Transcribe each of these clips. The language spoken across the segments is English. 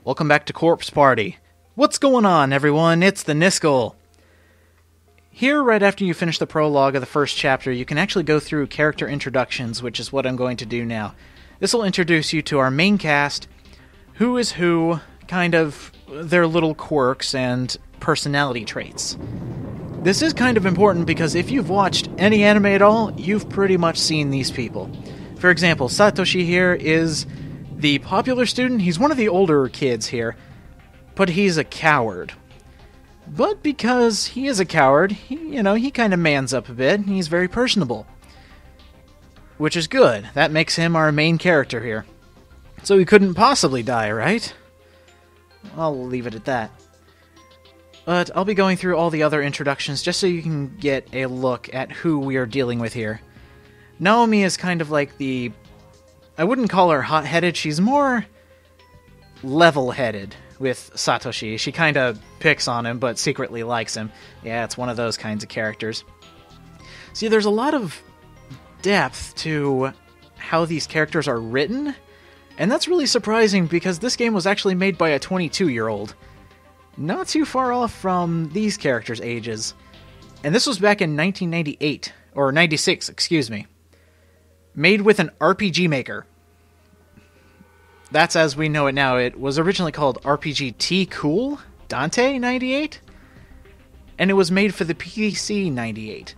Welcome back to Corpse Party. What's going on, everyone? It's the Niskel. Here, right after you finish the prologue of the first chapter, you can actually go through character introductions, which is what I'm going to do now. This will introduce you to our main cast, who is who, kind of their little quirks and personality traits. This is kind of important because if you've watched any anime at all, you've pretty much seen these people. For example, Satoshi here is the popular student. He's one of the older kids here, but he's a coward. But because he is a coward, he kind of mans up a bit. He's very personable, which is good. That makes him our main character here. So he couldn't possibly die, right? I'll leave it at that. But I'll be going through all the other introductions just so you can get a look at who we are dealing with here. Naomi is kind of like I wouldn't call her hot-headed, she's more level-headed with Satoshi. She kind of picks on him, but secretly likes him. Yeah, it's one of those kinds of characters. See, there's a lot of depth to how these characters are written, and that's really surprising because this game was actually made by a 22-year-old. Not too far off from these characters' ages. And this was back in 1998, or 96, excuse me. Made with an RPG Maker. That's as we know it now. It was originally called RPG T Cool Dante 98, and it was made for the PC 98.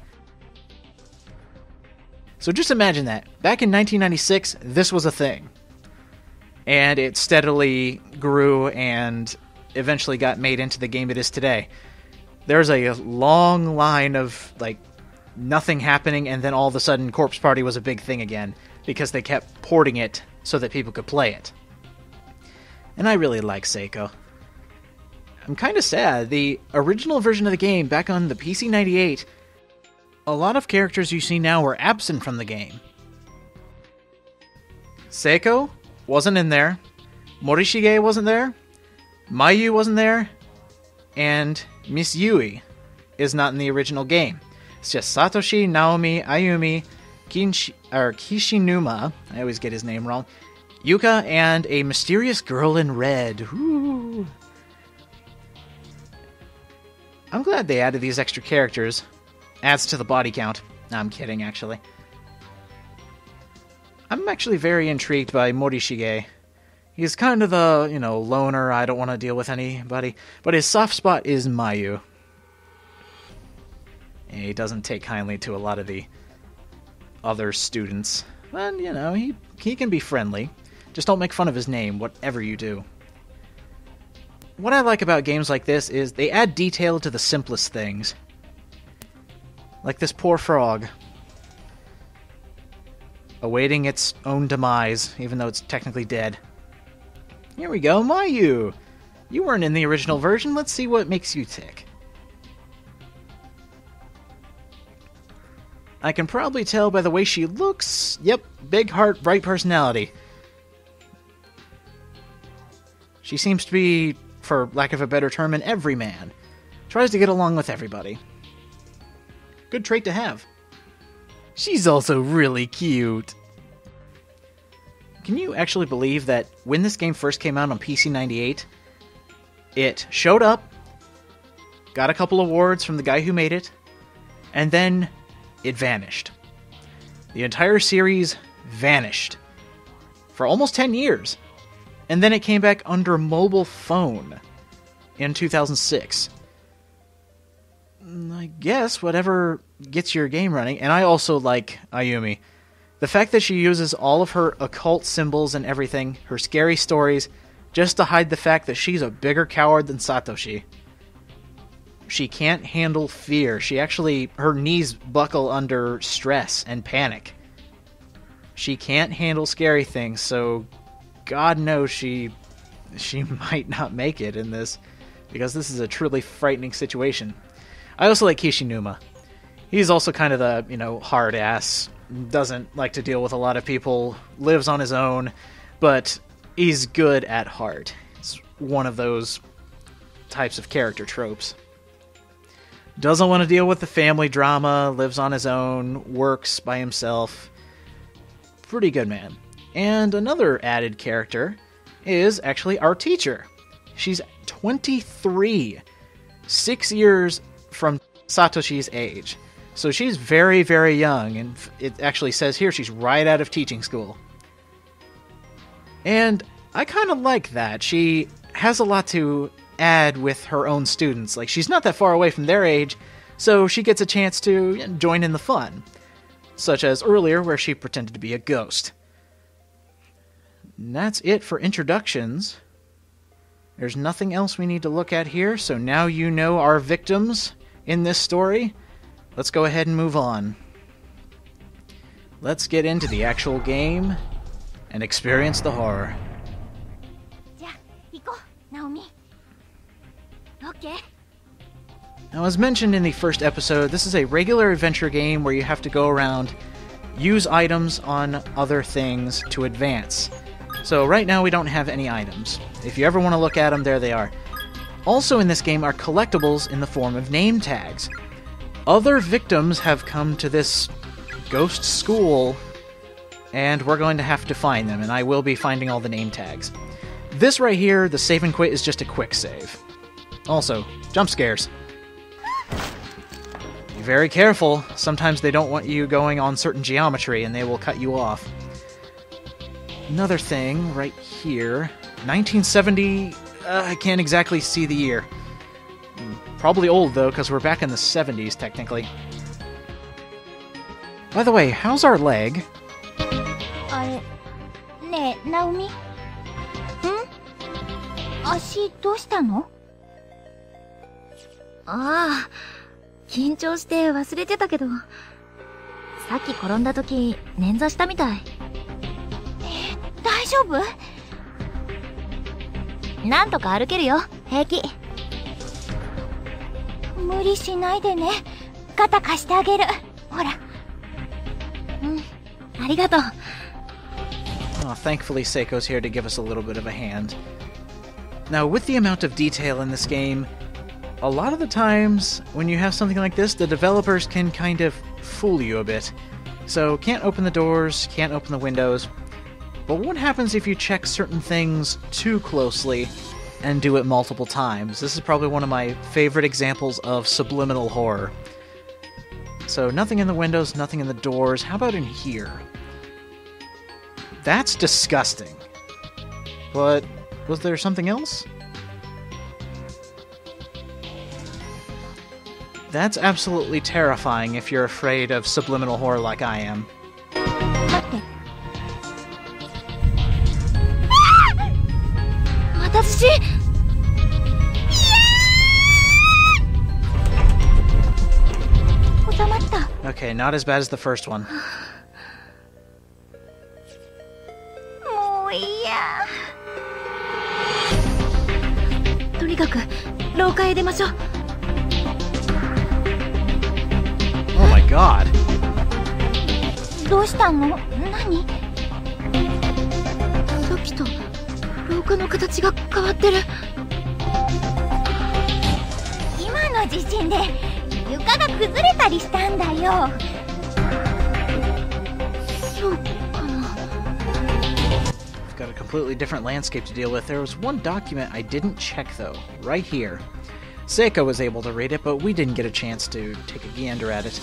So just imagine that. Back in 1996, this was a thing. And it steadily grew and eventually got made into the game it is today. There's a long line of, nothing happening, and then all of a sudden Corpse Party was a big thing again, because they kept porting it so that people could play it. And I really like Seiko. I'm kind of sad. The original version of the game, back on the PC 98, a lot of characters you see now were absent from the game. Seiko wasn't in there, Morishige wasn't there, Mayu wasn't there, and Miss Yui is not in the original game. It's just Satoshi, Naomi, Ayumi, Kishinuma, I always get his name wrong, Yuka, and a mysterious girl in red. Ooh. I'm glad they added these extra characters. Adds to the body count. No, I'm kidding, actually. I'm actually very intrigued by Morishige. He's kind of the, loner, I don't want to deal with anybody, but his soft spot is Mayu. And he doesn't take kindly to a lot of the other students. But, he can be friendly. Just don't make fun of his name, whatever you do. What I like about games like this is they add detail to the simplest things. Like this poor frog. Awaiting its own demise, even though it's technically dead. Here we go, Mayu! You weren't in the original version, let's see what makes you tick. I can probably tell by the way she looks. Yep, big heart, bright personality. She seems to be, for lack of a better term, an everyman. Tries to get along with everybody. Good trait to have. She's also really cute. Can you actually believe that when this game first came out on PC 98, it showed up, got a couple awards from the guy who made it, and then it vanished. The entire series vanished for almost 10 years. And then it came back under mobile phone in 2006. I guess whatever gets your game running. And I also like Ayumi. The fact that she uses all of her occult symbols and everything, her scary stories, just to hide the fact that she's a bigger coward than Satoshi. She can't handle fear. Her knees buckle under stress and panic. She can't handle scary things, so God knows she might not make it in this, because this is a truly frightening situation. I also like Kishinuma. He's also kind of the, hard ass, doesn't like to deal with a lot of people, lives on his own, but he's good at heart. It's one of those types of character tropes. Doesn't want to deal with the family drama, lives on his own, works by himself. Pretty good man. And another added character is actually our teacher, She's 23. 6 years from Satoshi's age. So she's very, very young, and it actually says here she's right out of teaching school. And I kind of like that. She has a lot to add with her own students. Like, she's not that far away from their age, so she gets a chance to join in the fun. Such as earlier, where she pretended to be a ghost. And that's it for introductions. There's nothing else we need to look at here, so now you know our victims in this story. Let's go ahead and move on. Let's get into the actual game and experience the horror. Now, as mentioned in the first episode, this is a regular adventure game where you have to go around, use items on other things to advance. So right now we don't have any items. If you ever want to look at them, there they are. Also in this game are collectibles in the form of name tags. Other victims have come to this ghost school, and we're going to have to find them, and I will be finding all the name tags. This right here, the save and quit, is just a quick save. Also, jump scares. Be very careful. Sometimes they don't want you going on certain geometry, and they will cut you off. Another thing right here, 1970, I can't exactly see the year. Probably old, though, because we're back in the 70s, technically. By the way, how's our leg? Naomi? 足どうしたの？ああ、緊張して忘れてたけど、さっき転んだ時捻挫したみたい。大丈夫？なんとか歩けるよ、平気。無理しないでね。肩貸してあげる。ほら。ありがとう。Oh, thankfully Seiko's here to give us a little bit of a hand. Now, with the amount of detail in this game, a lot of the times when you have something like this, the developers can kind of fool you a bit. So, can't open the doors, can't open the windows. But what happens if you check certain things too closely and do it multiple times? This is probably one of my favorite examples of subliminal horror. So, nothing in the windows, nothing in the doors. How about in here? That's disgusting. But was there something else? That's absolutely terrifying if you're afraid of subliminal horror like I am. また寿司！ Okay, not as bad as the first one. もういいや。とにかく廊下へ出ましょう。 Oh my god. どうしたの？何？さっきと廊下の形が変わってる。今の地震で床が崩れたりしたんだよ。そうかな。 We've got a completely different landscape to deal with. There was one document I didn't check, though, right here. Seiko was able to read it, but we didn't get a chance to take a gander at it.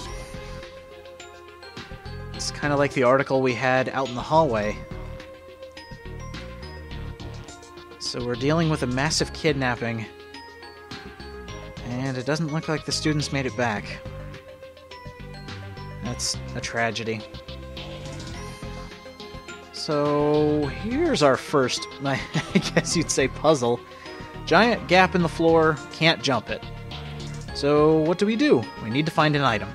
It's kind of like the article we had out in the hallway. So we're dealing with a massive kidnapping. And it doesn't look like the students made it back. That's a tragedy. So here's our first, I guess you'd say, puzzle. Giant gap in the floor, can't jump it. So what do? We need to find an item.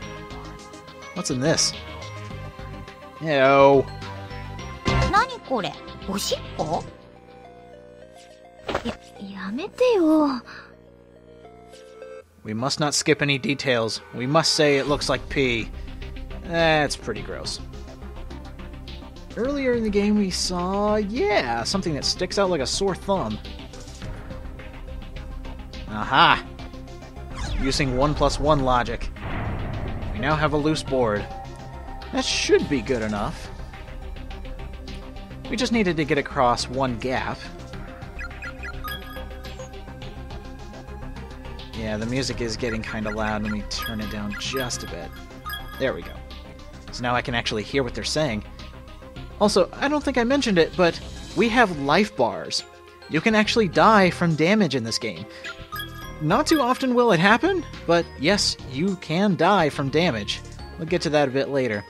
What's in this? Ew. 何これ？おしっこ？やめてよ。 We must not skip any details. We must say it looks like pee. That's pretty gross. Earlier in the game we saw, yeah, something that sticks out like a sore thumb. Aha! Using 1+1 logic. We now have a loose board. That should be good enough. We just needed to get across one gap. Yeah, the music is getting kind of loud. Let me turn it down just a bit. There we go. So now I can actually hear what they're saying. Also, I don't think I mentioned it, but we have life bars. You can actually die from damage in this game. Not too often will it happen, but yes, you can die from damage. We'll get to that a bit later.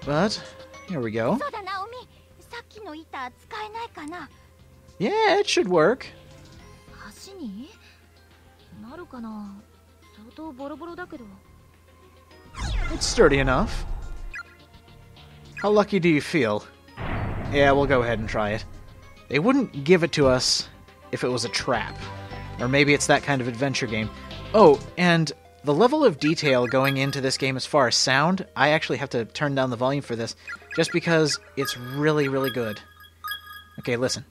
But, here we go. Yeah, it should work. It's sturdy enough. How lucky do you feel? Yeah, we'll go ahead and try it. They wouldn't give it to us if it was a trap. Or maybe it's that kind of adventure game. Oh, and the level of detail going into this game as far as sound, I actually have to turn down the volume for this, just because it's really, really good. Okay, listen.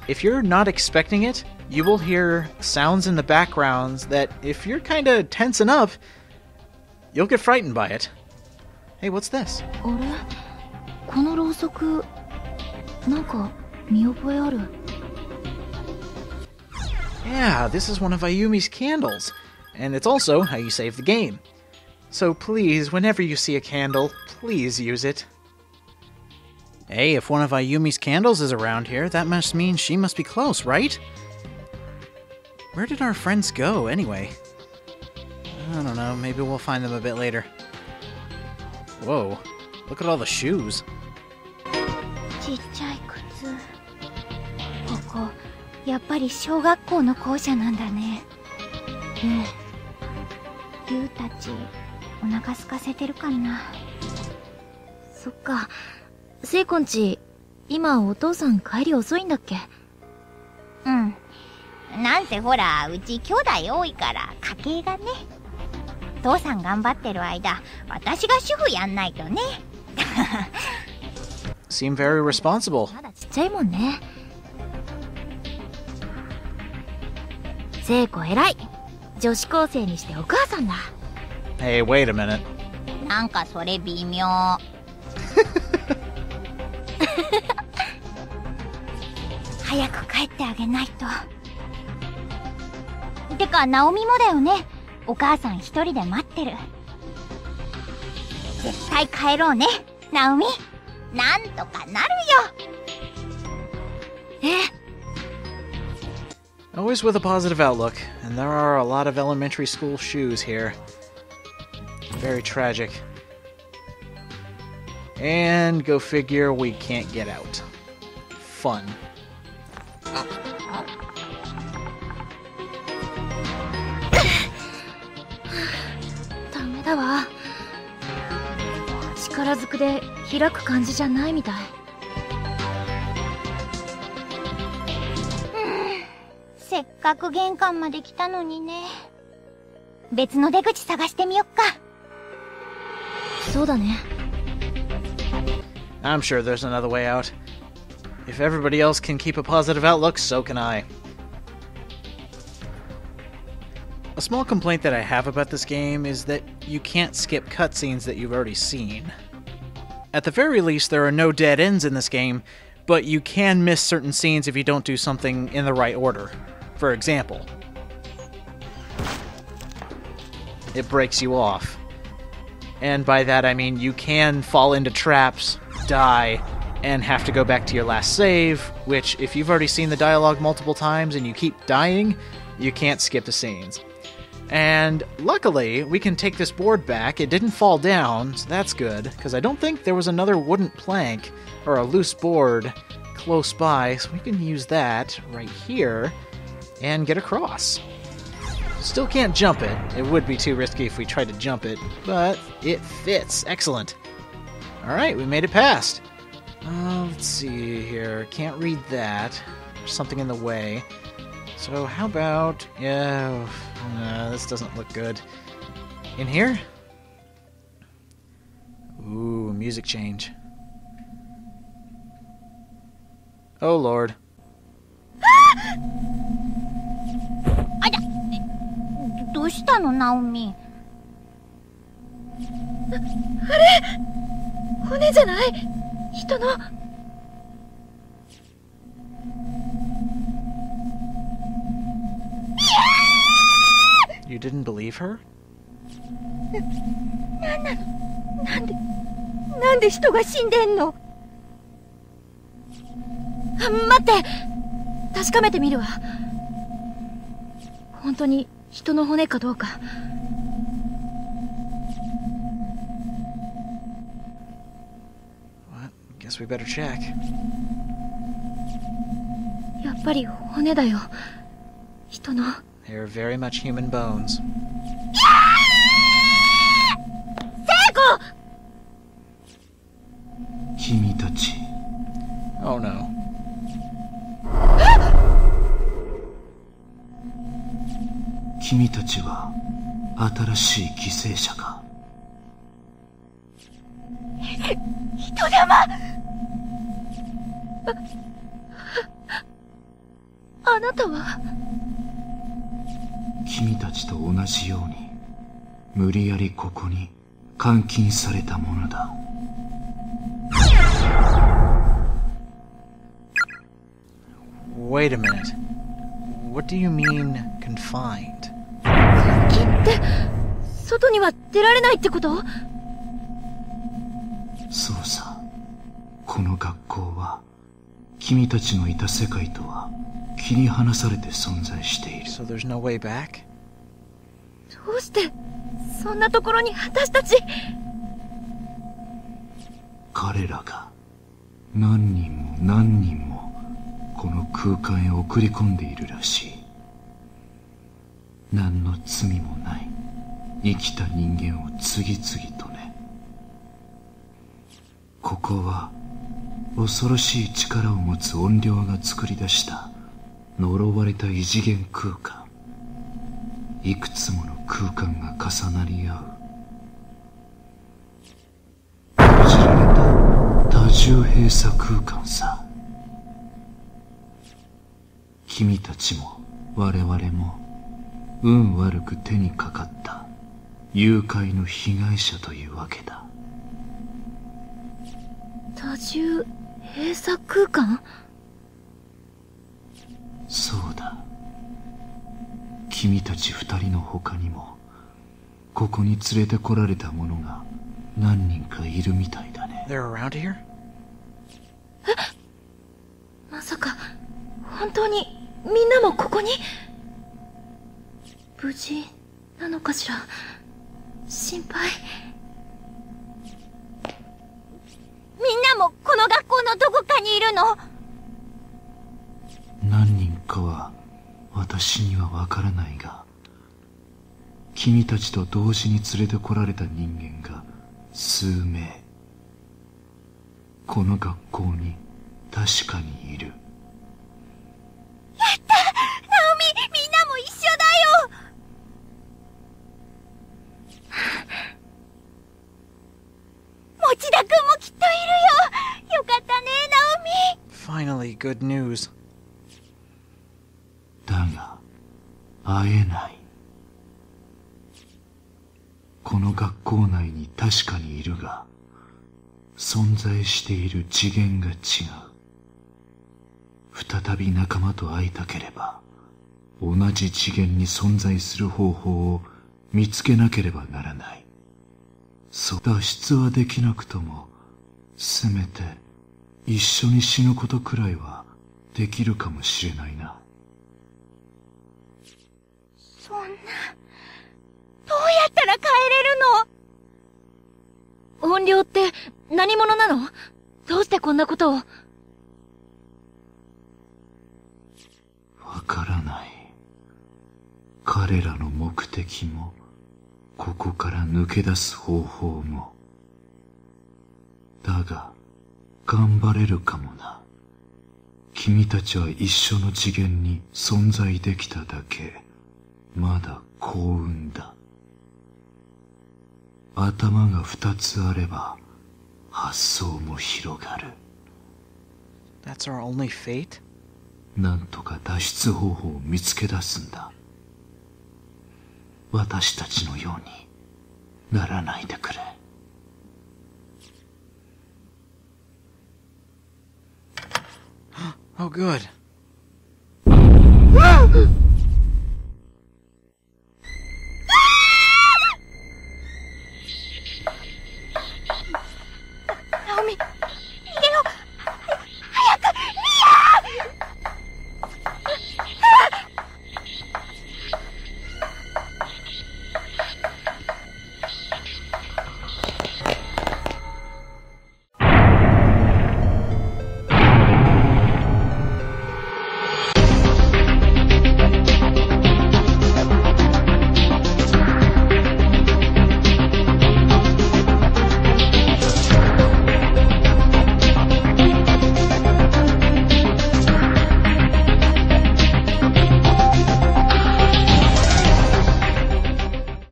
If you're not expecting it, you will hear sounds in the backgrounds that, if you're kind of tensing up, you'll get frightened by it. Hey, what's this? Yeah, this is one of Ayumi's candles, and it's also how you save the game. So please, whenever you see a candle, please use it. Hey, if one of Ayumi's candles is around here, that must mean she must be close, right? Where did our friends go, anyway? I don't know, maybe we'll find them a bit later. Whoa, look at all the shoes. Seem very responsible. Hey, wait a minute. Always with a positive outlook, and there are a lot of elementary school shoes here. Very tragic. And go figure, we can't get out. Fun. I'm sure there's another way out. If everybody else can keep a positive outlook, so can I. A small complaint that I have about this game is that you can't skip cutscenes that you've already seen. At the very least, there are no dead ends in this game, but you can miss certain scenes if you don't do something in the right order. For example, it breaks you off. And by that I mean you can fall into traps, die, and have to go back to your last save, which, if you've already seen the dialogue multiple times and you keep dying, you can't skip the scenes. And luckily, we can take this board back. It didn't fall down, so that's good, because I don't think there was another wooden plank or a loose board close by, so we can use that right here and get across. Still can't jump it. It would be too risky if we tried to jump it, but it fits. Excellent. Alright, we made it past. Let's see here. Can't read that. There's something in the way. So how about... yeah, this doesn't look good. In here? Ooh, music change. Oh, Lord. したの、ナオミ。あれ、骨じゃない？人の。You didn't believe her? なんなの？なんで人が死んでんの？待って、確かめてみるわ。本当に人の骨かどうか。Well, guess we better check. やっぱり骨だよ。人の。They're very much human bones. 君たち。Oh no. 君たちは新しい犠牲者か。人玉。あなたは？君たちと同じように無理やりここに監禁されたものだ。Wait a minute. What do you mean, confined? 禁って外には出られないってこと？そうさ。この学校は君たちのいた世界とは切り離されて存在している。So there's no way back? どうしてそんなところに私たち。彼らが何人も何人もこの空間へ送り込んでいるらしい。何の罪もない生きた人間を次々とね。ここは恐ろしい力を持つ怨霊が作り出した呪われた異次元空間。いくつもの空間が重なり合う閉じられた多重閉鎖空間さ。君たちも我々も運悪く手にかかった誘拐の被害者というわけだ。多重閉鎖空間？そうだ。君たち二人の他にもここに連れてこられた者が何人かいるみたいだね。 They're around here? まさか本当にみんなもここに？無事なのかしら？心配。みんなもこの学校のどこかにいるの？何人かは私にはわからないが、君たちと同時に連れてこられた人間が数名この学校に確かにいる。やった！ナオミ、みんなも一緒だよ！持田くんもきっといるよ！よかったね、ナオミ！ Finally, good news. だが会えない。この学校内に確かにいるが、存在している次元が違う。再び仲間と会いたければ、同じ次元に存在する方法を見つけなければならない。脱出はできなくとも、せめて一緒に死ぬことくらいはできるかもしれないな。そんな、どうやったら帰れるの？怨霊って何者なの？どうしてこんなことを？わからない。彼らの目的も、ここから抜け出す方法も。だが、頑張れるかもな。君たちは一緒の次元に存在できただけ、まだ幸運だ。頭が二つあれば、発想も広がる。That's our only fate? なんとか脱出方法を見つけ出すんだ。私たちのようにならないでくれ。Oh, good.